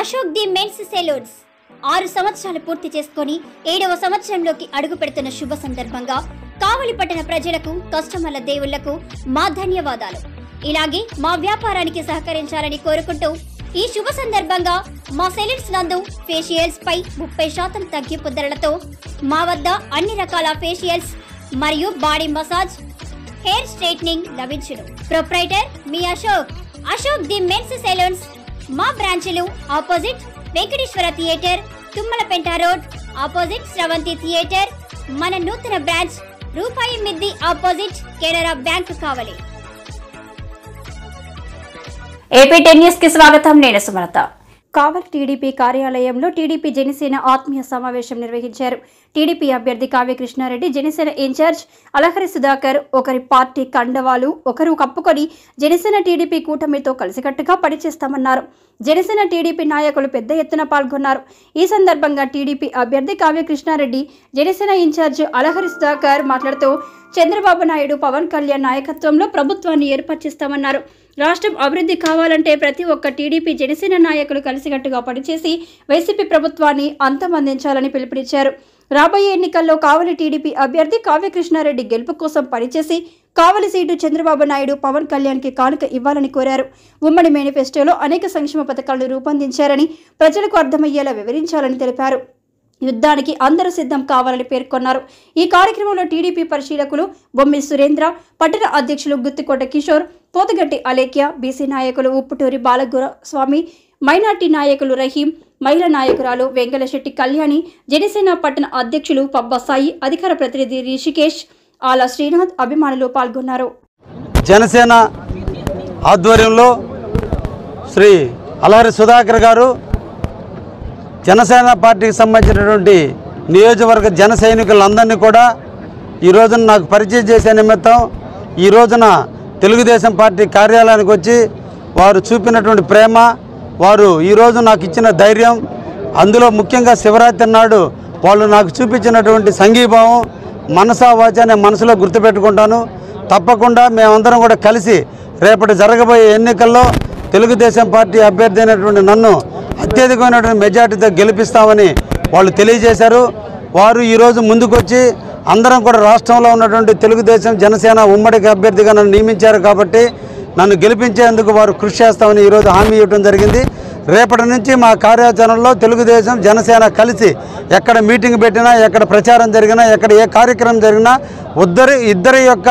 Ashok the men's salons 6 సంవత్సరాలు పూర్తి చేసుకొని 7వ సంవత్సరంలోకి అడుగు పెడుతున్న శుభ సందర్భంగా కావలి పట్టణ ప్రజలకు కస్టమర్ల దేవుళ్లకు మా ధన్యవాదాలు. ఇలాగే మా వ్యాపారానికి సహకరించాలని కోరుకుంటూ ఈ శుభ సందర్భంగా మా సెలూన్స్ నందు ఫేషియల్స్ పై 30% తగ్గింపు ధరలతో మా వద్ద అన్ని రకాల ఫేషియల్స్ మరియు బాడీ మసాజ్, హెయిర్ స్ట్రైట్నింగ్ లభించును. ప్రొప్రైటర్ మీ అశోక్ ది మెన్స్ సెలూన్స్. మా బ్రాంచ్లు opposite Venkateswara theatre, Tummalapenta road, opposite Sravanthi theatre. మన నూతన బ్రాంచ్ రూపాయి మిద్ది opposite Canara bank Kavali. AP 10 news కి స్వాగతం. నేను సుమలత. కావలి టీడీపీ కార్యాలయంలో టీడీపీ జనసేన ఆత్మీయ సమావేశం నిర్వహించారు. టీడీపీ అభ్యర్థి కావ్య కృష్ణారెడ్డి, జనసేన ఇన్ఛార్జ్ అలహరి సుధాకర్ ఒకరి పార్టీ కండవాలు ఒకరు కప్పుకొని జనసేన టీడీపీ కూటమితో కలిసికట్టుగా పనిచేస్తామన్నారు. జనసేన టీడీపీ నాయకులు పెద్ద ఎత్తున పాల్గొన్నారు. ఈ సందర్భంగా టీడీపీ అభ్యర్థి కావ్య కృష్ణారెడ్డి, జనసేన ఇన్ఛార్జ్ అలహరి సుధాకర్ మాట్లాడుతూ చంద్రబాబు నాయుడు, పవన్ కళ్యాణ్ నాయకత్వంలో ప్రభుత్వాన్ని ఏర్పరిచేస్తామన్నారు. రాష్ట్రం అభివృద్ధి కావాలంటే ప్రతి ఒక్క టీడీపీ జనసేన నాయకులు కలిసికట్టుగా పనిచేసి వైసీపీ ప్రభుత్వాన్ని అంతమొందించాలని పిలుపునిచ్చారు. రాబోయే ఎన్నికల్లో కావలి టీడీపీ అభ్యర్థి కావ్య కృష్ణారెడ్డి గెలుపు కోసం పనిచేసి కావలి సీటు చంద్రబాబు నాయుడు, పవన్ కళ్యాణ్కి కానుక ఇవ్వాలని కోరారు. ఉమ్మడి మేనిఫెస్టోలో అనేక సంక్షేమ పథకాలను రూపొందించారని, ప్రజలకు అర్థమయ్యేలా వివరించాలని తెలిపారు. యుద్ధానికి అందరూ సిద్ధం కావాలని పేర్కొన్నారు. ఈ కార్యక్రమంలో టీడీపీ పరిశీలకులు బొమ్మి సురేంద్ర, పట్టణ అధ్యక్షులు గుత్తికోట కిషోర్, పోతగట్టి అలేఖ్య, బీసీ నాయకులు ఉప్పుటూరి బాలగురస్వామి, మైనార్టీ నాయకులు రహీం, మహిళా నాయకురాలు వెంగళశెట్టి కళ్యాణి, జనసేన పట్టణ అధ్యక్షులు పబ్బ సాయి, అధికార ప్రతినిధి రిషికేష్, ఆల శ్రీనాథ్, అభిమానులు పాల్గొన్నారు. జనసేన ఆధ్వర్యంలో శ్రీ అలహరి సుధాకర్ గారు జనసేన పార్టీకి సంబంధించినటువంటి నియోజకవర్గ జన సైనికులందరినీ కూడా ఈ రోజున నాకు పరిచయం చేసే నిమిత్తం ఈ రోజున తెలుగుదేశం పార్టీ కార్యాలయానికి వచ్చి వారు చూపినటువంటి ప్రేమ, వారు ఈరోజు నాకు ఇచ్చిన ధైర్యం, అందులో ముఖ్యంగా శివరాత్రి నాడు వాళ్ళు నాకు చూపించినటువంటి సంఘీభావం మనసా వాచా నేను మనసులో గుర్తుపెట్టుకుంటాను. తప్పకుండా మేమందరం కూడా కలిసి రేపటి జరగబోయే ఎన్నికల్లో తెలుగుదేశం పార్టీ అభ్యర్థి అయినటువంటి నన్ను అత్యధికమైనటువంటి మెజార్టీతో గెలిపిస్తామని వాళ్ళు తెలియజేశారు. వారు ఈరోజు ముందుకొచ్చి అందరం కూడా రాష్ట్రంలో ఉన్నటువంటి తెలుగుదేశం జనసేన ఉమ్మడి అభ్యర్థిగా నన్ను నియమించారు కాబట్టి నన్ను గెలిపించేందుకు వారు కృషి చేస్తామని ఈరోజు హామీ ఇవ్వడం జరిగింది. రేపటి నుంచి మా కార్యాచరణలో తెలుగుదేశం జనసేన కలిసి ఎక్కడ మీటింగ్ పెట్టినా, ఎక్కడ ప్రచారం జరిగినా, ఎక్కడ ఏ కార్యక్రమం జరిగినా ఇద్దరి యొక్క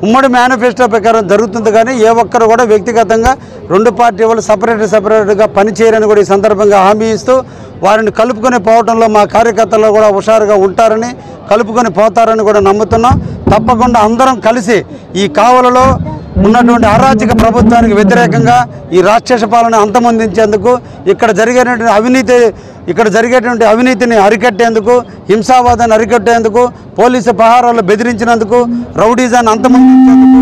ఉమ్మడి మేనిఫెస్టో ప్రకారం జరుగుతుంది. కానీ ఏ ఒక్కరు కూడా వ్యక్తిగతంగా రెండు పార్టీ వాళ్ళు సపరేట్గా పనిచేయరని కూడా ఈ సందర్భంగా హామీ ఇస్తూ వారిని కలుపుకొని పోవడంలో మా కార్యకర్తలు కూడా హుషారుగా ఉంటారని, కలుపుకొని పోతారని కూడా నమ్ముతున్నాం. తప్పకుండా అందరం కలిసి ఈ కావలలో ఉన్నటువంటి అరాచక ప్రభుత్వానికి వ్యతిరేకంగా ఈ రాక్షస పాలన అంతమొందించేందుకు, ఇక్కడ జరిగేటువంటి అవినీతిని అరికట్టేందుకు, హింసావాదాన్ని అరికట్టేందుకు, పోలీసు పహారాలు బెదిరించినందుకు, రౌడీజాన్ని అంతమొందించేందుకు,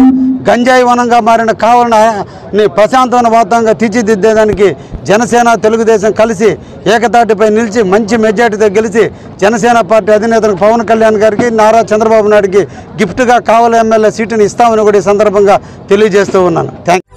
గంజాయి వనంగా మారిన కావలని ప్రశాంతమైన వాతావరణంగా తీర్చిదిద్దేదానికి జనసేన తెలుగుదేశం కలిసి ఏకతాటిపై నిలిచి మంచి మెజార్టీతో గెలిచి జనసేన పార్టీ అధినేతలకు పవన్ కళ్యాణ్ గారికి, నారా చంద్రబాబు నాయుడికి గిఫ్ట్గా కావలి ఎమ్మెల్యే సీటుని ఇస్తామని కూడా ఈ సందర్భంగా తెలియజేస్తూ ఉన్నాను. థ్యాంక్